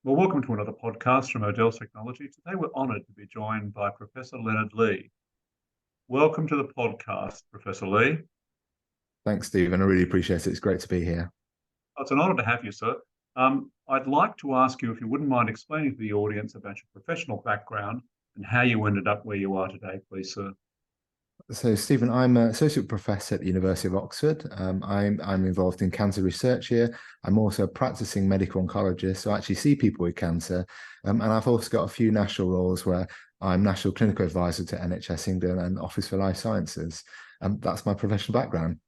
Well, welcome to another podcast from Odell's Technology. Today we're honoured to be joined by Professor Lennard Lee. Welcome to the podcast, Professor Lee. Thanks, Stephen. I really appreciate it. It's great to be here. It's an honour to have you, sir. I'd like to ask you if you wouldn't mind explaining to the audience about your professional background and how you ended up where you are today, please, sir. So, Stephen, I'm an associate professor at the University of Oxford. I'm involved in cancer research here. I'm also a practicing medical oncologist, so I actually see people with cancer. And I've also got a few national roles where I'm National Clinical Advisor to NHS England and Office for Life Sciences. That's my professional background.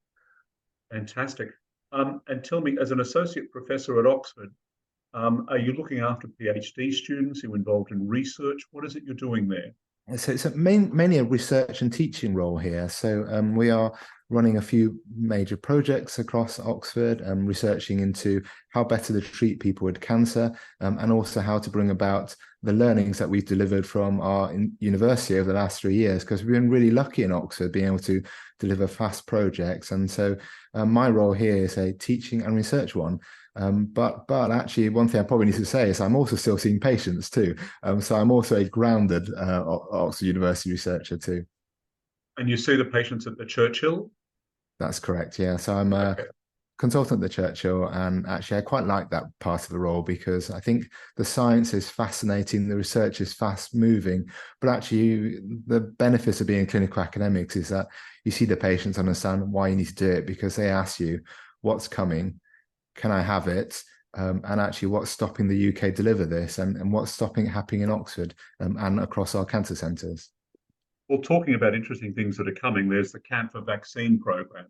Fantastic. And tell me, as an associate professor at Oxford, are you looking after PhD students? Are you involved in research? What is it you're doing there? So it's mainly a research and teaching role here. So we are running a few major projects across Oxford, researching into how better to treat people with cancer, and also how to bring about the learnings that we've delivered from our university over the last 3 years, because we've been really lucky in Oxford being able to deliver fast projects. And so my role here is a teaching and research one. But actually, one thing I probably need to say is I'm also still seeing patients too. So I'm also a grounded Oxford University researcher too. And you see the patients at the Churchill? That's correct, yeah. So I'm a consultant at the Churchill, and actually I quite like that part of the role because I think the science is fascinating, the research is fast moving, but actually the benefits of being clinical academics is that you see the patients understand why you need to do it, because they ask you what's coming, can I have it? And actually what's stopping the UK deliver this, and what's stopping it happening in Oxford and across our cancer centres. Well, talking about interesting things that are coming, there's the cancer vaccine program,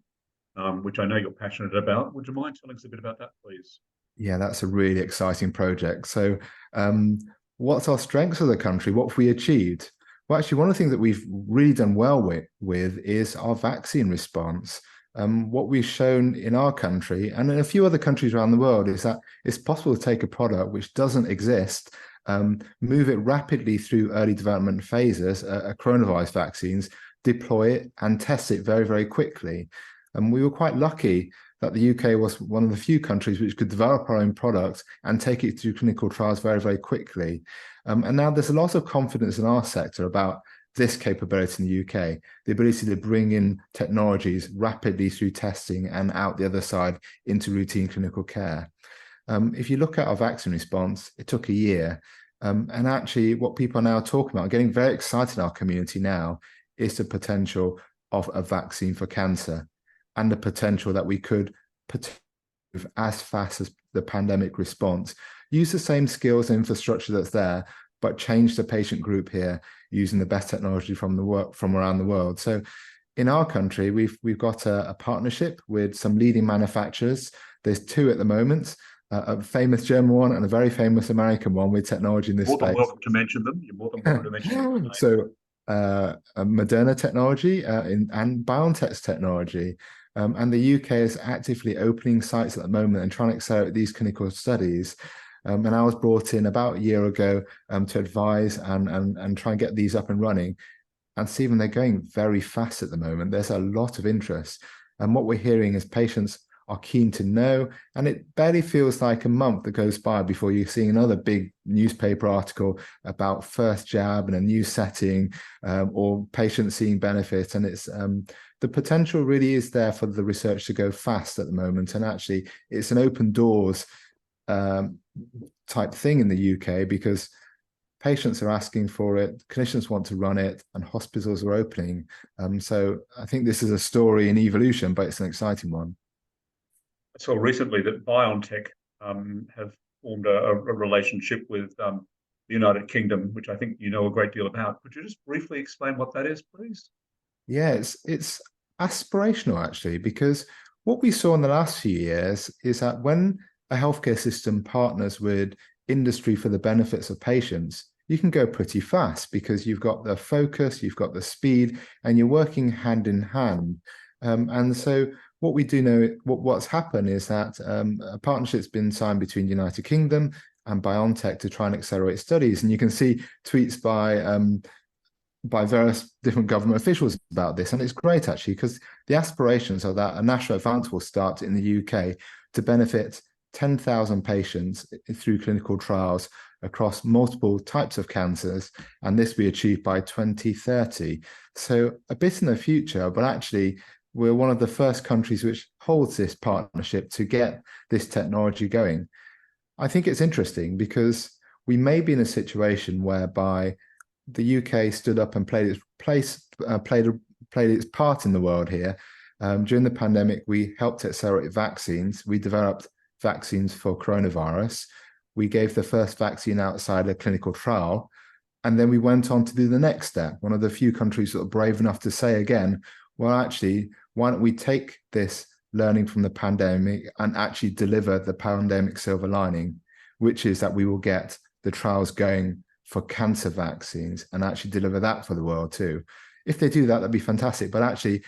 which I know you're passionate about. Would you mind telling us a bit about that, please? Yeah, that's a really exciting project. So what's our strengths of the country? What have we achieved? Well, actually, one of the things that we've really done well with is our vaccine response. What we've shown in our country and in a few other countries around the world is that it's possible to take a product which doesn't exist, move it rapidly through early development phases, coronavirus vaccines, deploy it and test it very, very quickly. And we were quite lucky that the UK was one of the few countries which could develop our own product and take it through clinical trials very, very quickly. And now there's a lot of confidence in our sector about this capability in the UK, the ability to bring in technologies rapidly through testing and out the other side into routine clinical care. If you look at our vaccine response, it took a year. And actually what people are now talking about, getting very excited in our community now, is the potential of a vaccine for cancer and the potential that we could move as fast as the pandemic response, use the same skills and infrastructure that's there, but change the patient group here using the best technology from around the world. So in our country, we've got a partnership with some leading manufacturers. There's two at the moment, a famous German one and a very famous American one with technology in this space. More than welcome to mention them. You're more than welcome to mention them. So Moderna technology and BioNTech's technology. And the UK is actively opening sites at the moment and trying to accelerate these clinical studies. And I was brought in about a year ago to advise and try and get these up and running. And Stephen, they're going very fast at the moment. There's a lot of interest. And what we're hearing is patients are keen to know, and it barely feels like a month that goes by before you're seeing another big newspaper article about first jab in a new setting, or patients seeing benefit. And it's the potential really is there for the research to go fast at the moment. And actually, it's an open doors type thing in the UK, because patients are asking for it, clinicians want to run it, and hospitals are opening. So I think this is a story in evolution, but it's an exciting one. I saw recently that BioNTech have formed a relationship with the United Kingdom, which I think you know a great deal about. Could you just briefly explain what that is, please? Yeah, it's aspirational, actually, because what we saw in the last few years is that when a healthcare system partners with industry for the benefits of patients, you can go pretty fast because you've got the focus, you've got the speed, and you're working hand in hand. And so what we do know, what's happened is that a partnership's been signed between the United Kingdom and BioNTech to try and accelerate studies. And you can see tweets by various different government officials about this. And it's great, actually, because the aspirations are that a national advance will start in the UK to benefit 10,000 patients through clinical trials across multiple types of cancers, and this we achieved by 2030. So a bit in the future, but actually we're one of the first countries which holds this partnership to get this technology going. I think it's interesting because we may be in a situation whereby the UK stood up and played its part in the world here. During the pandemic, we helped accelerate vaccines. We developed vaccines for coronavirus. We gave the first vaccine outside a clinical trial. And then we went on to do the next step. One of the few countries that are brave enough to say again, well, actually, why don't we take this learning from the pandemic and actually deliver the pandemic silver lining, which is that we will get the trials going for cancer vaccines and actually deliver that for the world too. If they do that, that'd be fantastic. But actually,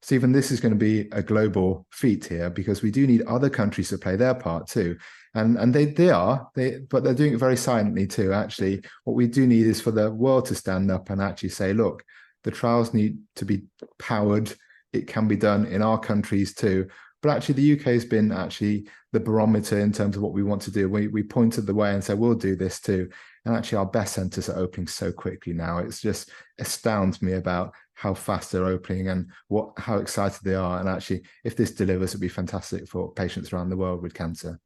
Stephen, this is going to be a global feat here because we do need other countries to play their part too. And they are, but they're doing it very silently too. Actually, what we do need is for the world to stand up and actually say, look, the trials need to be powered. It can be done in our countries too. But actually, the UK has been actually the barometer in terms of what we want to do. We pointed the way and said, we'll do this too. And actually, our best centres are opening so quickly now. It's just astounds me about how fast they're opening and how excited they are. And actually, if this delivers, it'd be fantastic for patients around the world with cancer.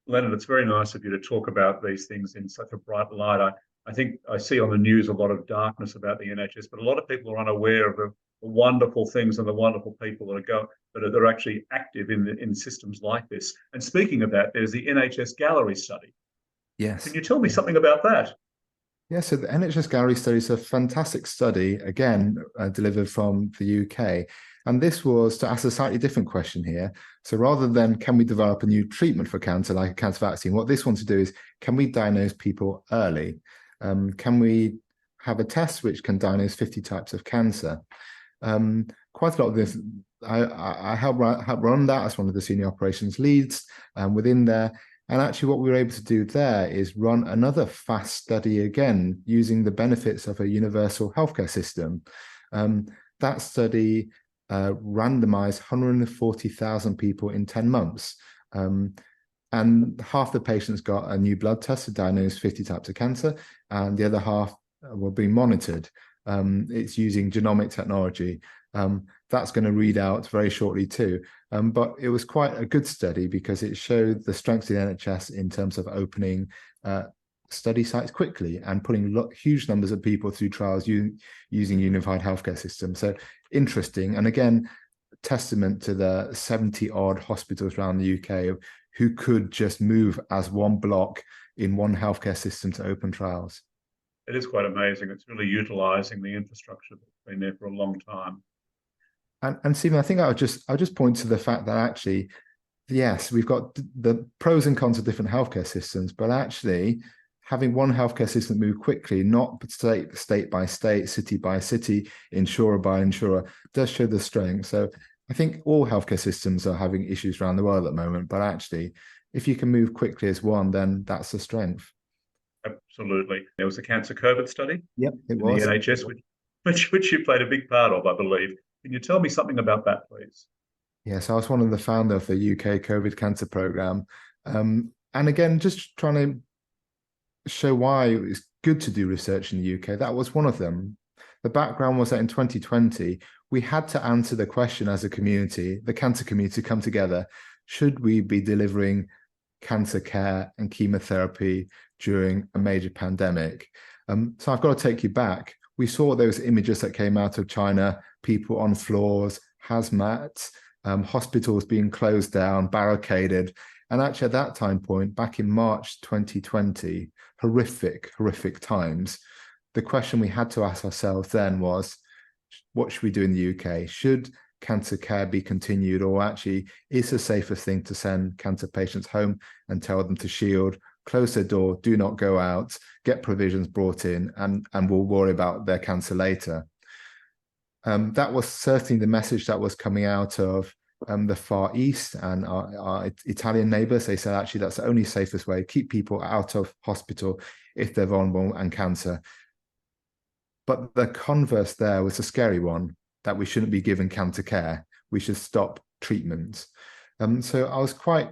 Leonard, it's very nice of you to talk about these things in such a bright light. I think I see on the news a lot of darkness about the NHS, but a lot of people are unaware of the wonderful things and the wonderful people that are actually active in systems like this. And speaking of that, there's the NHS Gallery study. Yes. Can you tell me something about that? Yeah, so the NHS Gallery study is a fantastic study, again, delivered from the UK. And this was to ask a slightly different question here. So rather than can we develop a new treatment for cancer, like a cancer vaccine, what this wants to do is, can we diagnose people early? Can we have a test which can diagnose 50 types of cancer? Quite a lot of this, I helped run that as one of the senior operations leads within there. And actually what we were able to do there is run another fast study again, using the benefits of a universal healthcare system. That study randomized 140,000 people in 10 months. And half the patients got a new blood test to diagnose 50 types of cancer, and the other half were being monitored. It's using genomic technology. That's going to read out very shortly too. But it was quite a good study because it showed the strengths of the NHS in terms of opening study sites quickly and putting huge numbers of people through trials using unified healthcare systems. So interesting. And again, testament to the 70 odd hospitals around the UK who could just move as one block in one healthcare system to open trials. It is quite amazing. It's really utilising the infrastructure that's been there for a long time. And Stephen, I think I'll just point to the fact that actually, yes, we've got the pros and cons of different healthcare systems, but actually having one healthcare system move quickly, not state by state, city by city, insurer by insurer, does show the strength. So I think all healthcare systems are having issues around the world at the moment, but actually, if you can move quickly as one, then that's the strength. Absolutely. There was a cancer COVID study. Yep, it was. The NHS, which you played a big part of, I believe. Can you tell me something about that, please? Yes, I was one of the founder of the UK COVID cancer program. And again, just trying to show why it's good to do research in the UK. That was one of them. The background was that in 2020, we had to answer the question as a community, the cancer community, come together. Should we be delivering cancer care and chemotherapy during a major pandemic? So I've got to take you back. We saw those images that came out of China, people on floors, hazmats, hospitals being closed down, barricaded. And actually at that time point, back in March 2020, horrific times, the question we had to ask ourselves then was, what should we do in the UK? Should cancer care be continued, or actually is the safest thing to send cancer patients home and tell them to shield, close their door, do not go out, get provisions brought in, and we'll worry about their cancer later. That was certainly the message that was coming out of the Far East and our Italian neighbours. They said, actually, that's the only safest way, keep people out of hospital if they're vulnerable and cancer. But the converse there was a scary one, that we shouldn't be given cancer care. We should stop treatment. So I was quite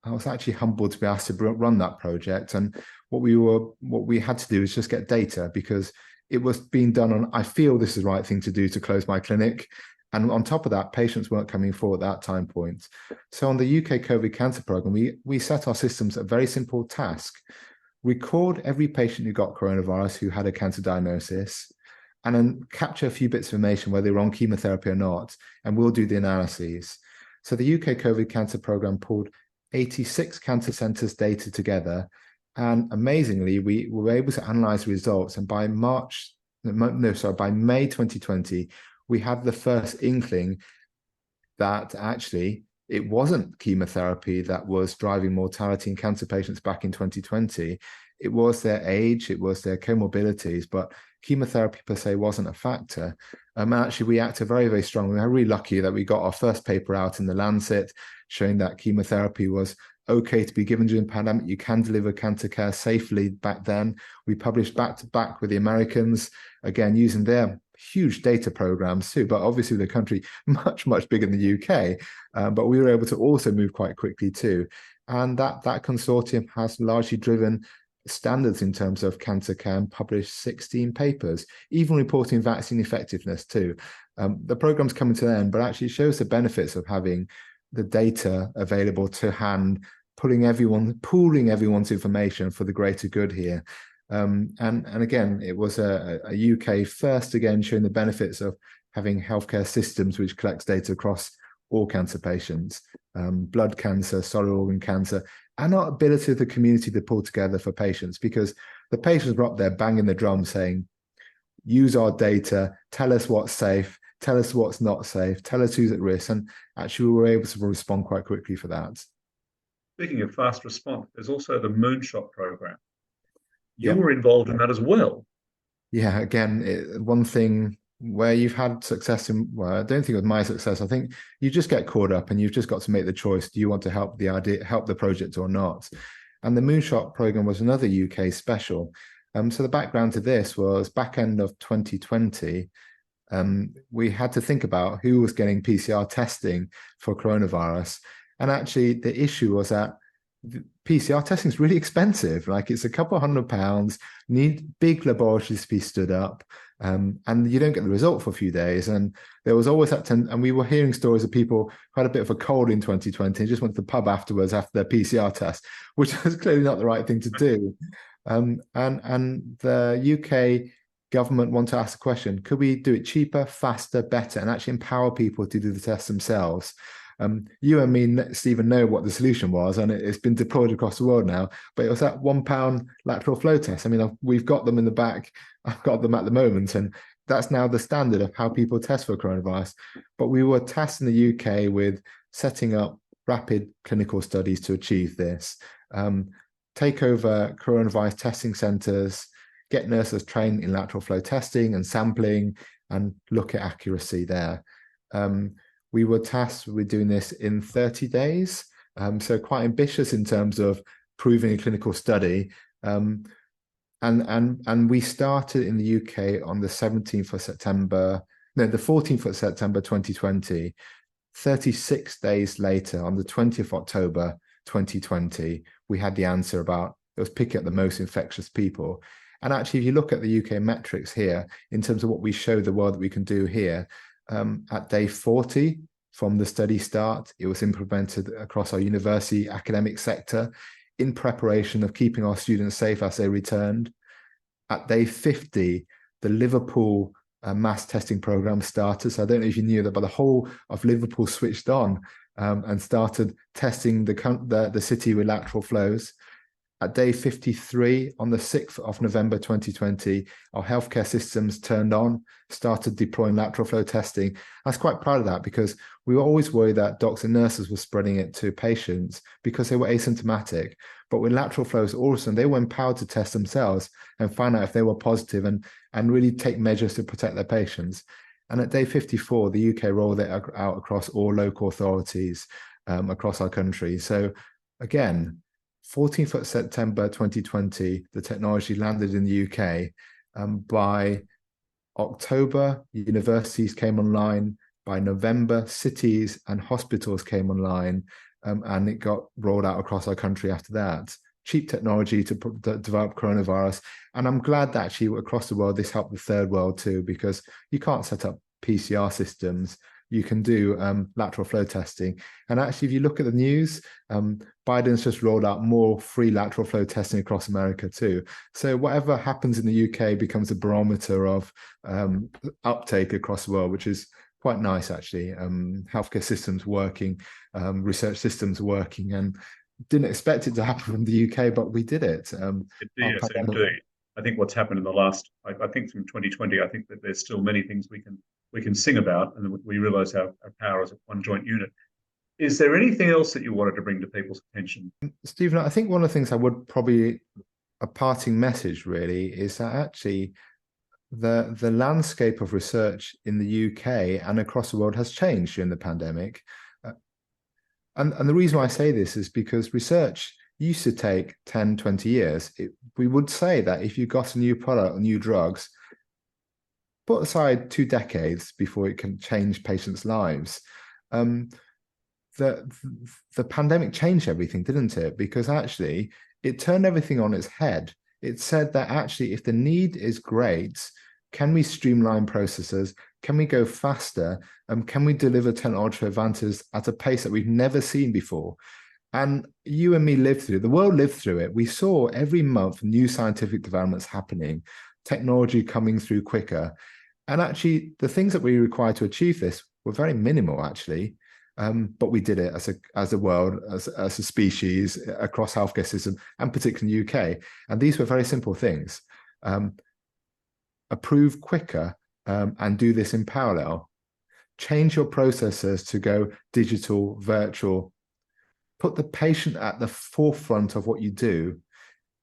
I was actually humbled to be asked to run that project. And what we had to do is just get data, because it was being done on, I feel this is the right thing to do to close my clinic. And on top of that, patients weren't coming forward at that time point. So on the UK COVID cancer program, we set our systems a very simple task: record every patient who got coronavirus who had a cancer diagnosis, and then capture a few bits of information, whether they were on chemotherapy or not, and we'll do the analyses. So the UK COVID cancer program pulled 86 cancer centres data together, and amazingly, we were able to analyse the results. And by May 2020, we had the first inkling that actually it wasn't chemotherapy that was driving mortality in cancer patients back in 2020. It was their age, it was their comorbidities, but chemotherapy per se wasn't a factor. Actually, we acted very, very strongly. We were really lucky that we got our first paper out in the Lancet showing that chemotherapy was okay to be given during the pandemic. You can deliver cancer care safely back then. We published back to back with the Americans, again, using their huge data programs too, but obviously the country much, much bigger than the UK. But we were able to also move quite quickly too. And that consortium has largely driven standards in terms of cancer care and published 16 papers, even reporting vaccine effectiveness too. The program's coming to an end, but actually shows the benefits of having the data available to hand, pooling everyone's information for the greater good here. And again, it was a UK first, again, showing the benefits of having healthcare systems which collects data across all cancer patients, blood cancer, solid organ cancer, and our ability of the community to pull together for patients, because the patients were up there banging the drum saying, use our data, tell us what's safe, tell us what's not safe, tell us who's at risk. And actually, we were able to respond quite quickly for that. Speaking of fast response, there's also the Moonshot program. You Yeah. were involved in that as well. Yeah, again, one thing where you've had success in, well, I don't think it was my success. I think you just get caught up and you've just got to make the choice. Do you want to help the project or not? And the Moonshot program was another UK special. So the background to this was back end of 2020, we had to think about who was getting PCR testing for coronavirus. And actually the issue was that PCR testing is really expensive. Like, it's a couple of £100, need big laboratories to be stood up, and you don't get the result for a few days. And there was always that and we were hearing stories of people who had a bit of a cold in 2020 and just went to the pub afterwards after their PCR test, which was clearly not the right thing to do. And the UK government want to ask the question, could we do it cheaper, faster, better, and actually empower people to do the test themselves? You and me, Stephen, know what the solution was, and it's been deployed across the world now, but it was that £1 lateral flow test. I mean, we've got them in the back. I've got them at the moment, and that's now the standard of how people test for coronavirus. But we were tasked in the UK with setting up rapid clinical studies to achieve this. Take over coronavirus testing centres, get nurses trained in lateral flow testing and sampling, and look at accuracy there. We were tasked with doing this in 30 days, so quite ambitious in terms of proving a clinical study. And we started in the UK on the 14th of September 2020. 36 days later, on the 20th of October 2020, we had the answer about, it was picking up the most infectious people. And actually, if you look at the UK metrics here, in terms of what we show the world that we can do here, at day 40 from the study start, it was implemented across our university academic sector in preparation of keeping our students safe as they returned. At day 50, the Liverpool mass testing program started. So I don't know if you knew that, but the whole of Liverpool switched on and started testing the city with lateral flows. At day 53, on the 6th of November 2020, our healthcare systems turned on, started deploying lateral flow testing. I was quite proud of that, because we were always worried that doctors and nurses were spreading it to patients because they were asymptomatic. But with lateral flows, also, they were empowered to test themselves and find out if they were positive and really take measures to protect their patients. And at day 54, the UK rolled it out across all local authorities across our country. So again, 14th of September 2020, the technology landed in the UK. By October, universities came online. By November, cities and hospitals came online. and it got rolled out across our country after that. Cheap technology to develop coronavirus. And I'm glad that actually across the world, this helped the third world too, because you can't set up PCR systems. You can do lateral flow testing. And actually, if you look at the news, Biden's just rolled out more free lateral flow testing across America too. So whatever happens in the UK becomes a barometer of uptake across the world, which is quite nice, actually. Healthcare systems working, research systems working, and didn't expect it to happen from the UK, but we did it. Yes, indeed. I think what's happened in the last, I think from 2020, I think that there's still many things we can sing about, and we realise our power as a one joint unit. Is there anything else that you wanted to bring to people's attention? Stephen, I think one of the things I would probably, a parting message really, is that actually the landscape of research in the UK and across the world has changed during the pandemic. And the reason why I say this is because research used to take 10, 20 years. We would say that if you got a new product or new drugs, put aside 2 decades before it can change patients' lives. The pandemic changed everything, didn't it? Because actually it turned everything on its head. It said that actually if the need is great, can we streamline processes? Can we go faster? Can we deliver technological advances at a pace that we've never seen before? And you and me lived through it. The world lived through it. We saw every month new scientific developments happening, technology coming through quicker. And actually, the things that we required to achieve this were very minimal, actually. But we did it as a world, as a species across healthcare system, and particularly in the UK. And these were very simple things. Approve quicker and do this in parallel. Change your processes to go digital, virtual. Put the patient at the forefront of what you do,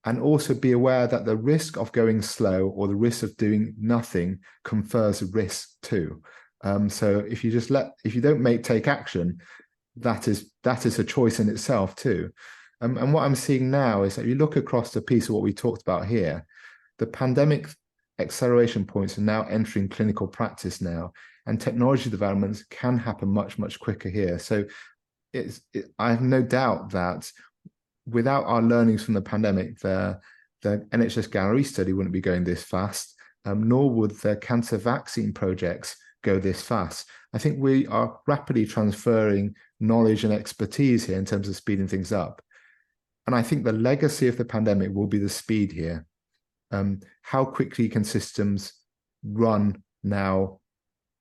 and also be aware that the risk of going slow or the risk of doing nothing confers risk too. So if you don't take action, that is a choice in itself too. And what I'm seeing now is that you look across the piece of what we talked about here, the pandemic acceleration points are now entering clinical practice now, and technology developments can happen much, much quicker here. So I have no doubt that without our learnings from the pandemic, the NHS Gallery study wouldn't be going this fast, nor would the cancer vaccine projects go this fast. I think we are rapidly transferring knowledge and expertise here in terms of speeding things up. And I think the legacy of the pandemic will be the speed here. How quickly can systems run now?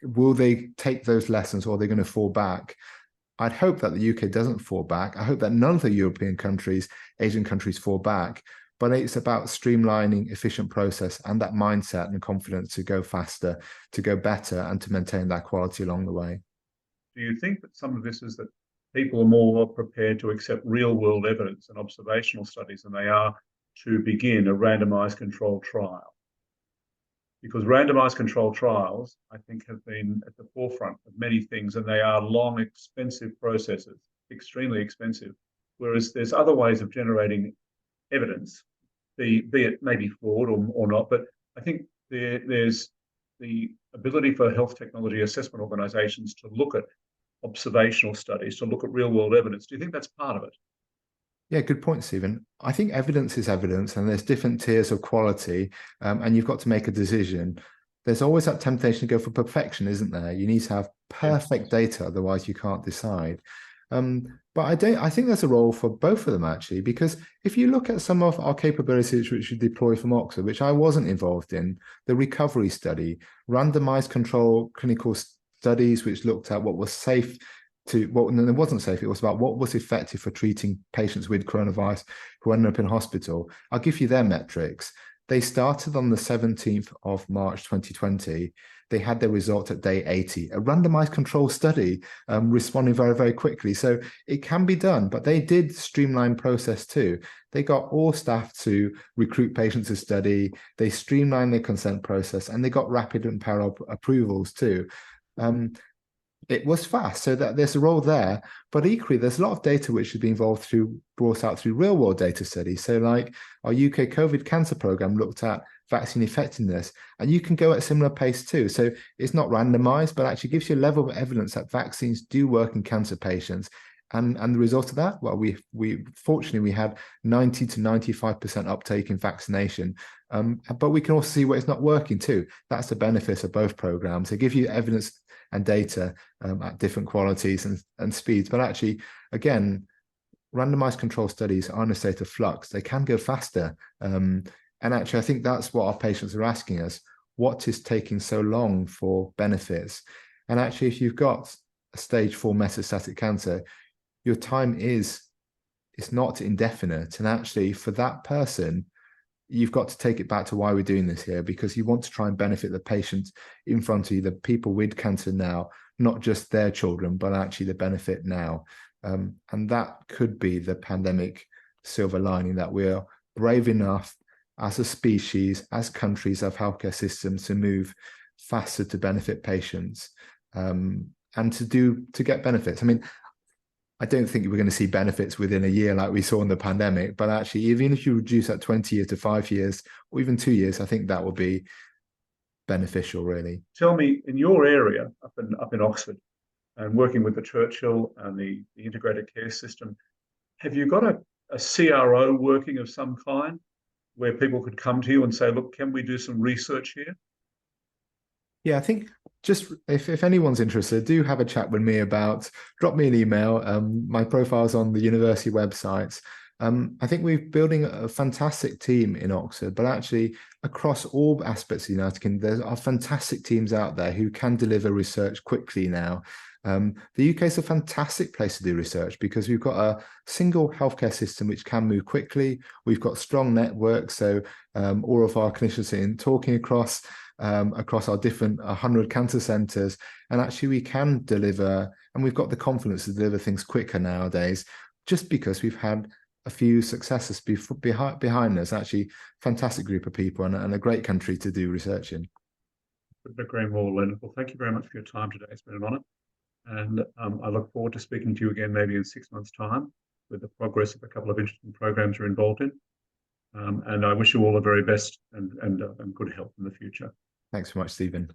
Will they take those lessons, or are they going to fall back? I'd hope that the UK doesn't fall back. I hope that none of the European countries, Asian countries fall back. But it's about streamlining efficient process and that mindset and confidence to go faster, to go better, and to maintain that quality along the way. Do you think that some of this is that people are more prepared to accept real-world evidence and observational studies than they are to begin a randomized controlled trial? Because randomized controlled trials, I think, have been at the forefront of many things, and they are long, expensive processes, extremely expensive, whereas there's other ways of generating evidence, be it maybe flawed or not, but I think there's the ability for health technology assessment organizations to look at observational studies, to look at real-world evidence. Do you think that's part of it? Yeah, good point, Stephen. I think evidence is evidence, and there's different tiers of quality, and you've got to make a decision. There's always that temptation to go for perfection, isn't there? You need to have perfect data, otherwise you can't decide. But I think there's a role for both of them, actually, because if you look at some of our capabilities which we deploy from Oxford, which I wasn't involved in, the recovery study, randomized control clinical studies which looked at what was safe it wasn't safe. It was about what was effective for treating patients with coronavirus who ended up in hospital. I'll give you their metrics. They started on the 17th of March 2020. They had their results at day 80, a randomized control study, responding very, very quickly. So it can be done, but they did streamline process too. They got all staff to recruit patients to study. They streamlined their consent process, and they got rapid and parallel approvals too. It was fast, so that there's a role there. But equally, there's a lot of data which should be brought out through real-world data studies. So like our UK COVID cancer program looked at vaccine effectiveness, and you can go at a similar pace too. So it's not randomized, but actually gives you a level of evidence that vaccines do work in cancer patients. And the result of that, well, we fortunately we had 90 to 95% uptake in vaccination, but we can also see where it's not working too. That's the benefit of both programs. They give you evidence and data at different qualities and speeds, but actually, again, randomized control studies are in a state of flux. They can go faster, and actually, I think that's what our patients are asking us: what is taking so long for benefits? And actually, if you've got a stage 4 metastatic cancer, your time it's not indefinite. And actually, for that person, you've got to take it back to why we're doing this here, because you want to try and benefit the patient in front of you, the people with cancer now, not just their children, but actually the benefit now. And that could be the pandemic silver lining, that we're brave enough as a species, as countries, of healthcare systems to move faster to benefit patients, and to get benefits. I mean, I don't think we're going to see benefits within a year like we saw in the pandemic, but actually, even if you reduce that 20 years to 5 years or even 2 years, I think that will be beneficial, really. Tell me, in your area up in Oxford, and working with the Churchill and the integrated care system, have you got a CRO working of some kind where people could come to you and say, look, can we do some research here? Yeah, I think just if anyone's interested, do have a chat with me drop me an email. My profile's on the university website. I think we're building a fantastic team in Oxford, but actually across all aspects of the United Kingdom, there are fantastic teams out there who can deliver research quickly now. The UK is a fantastic place to do research because we've got a single healthcare system which can move quickly. We've got strong networks, so all of our clinicians are talking across our different 100 cancer centres, and actually we can deliver, and we've got the confidence to deliver things quicker nowadays, just because we've had a few successes behind us. Actually, fantastic group of people and a great country to do research in. Very well, Lennard. Well, thank you very much for your time today. It's been an honour. And I look forward to speaking to you again maybe in 6 months' time with the progress of a couple of interesting programs you're involved in. And I wish you all the very best and good health in the future. Thanks so much, Stephen.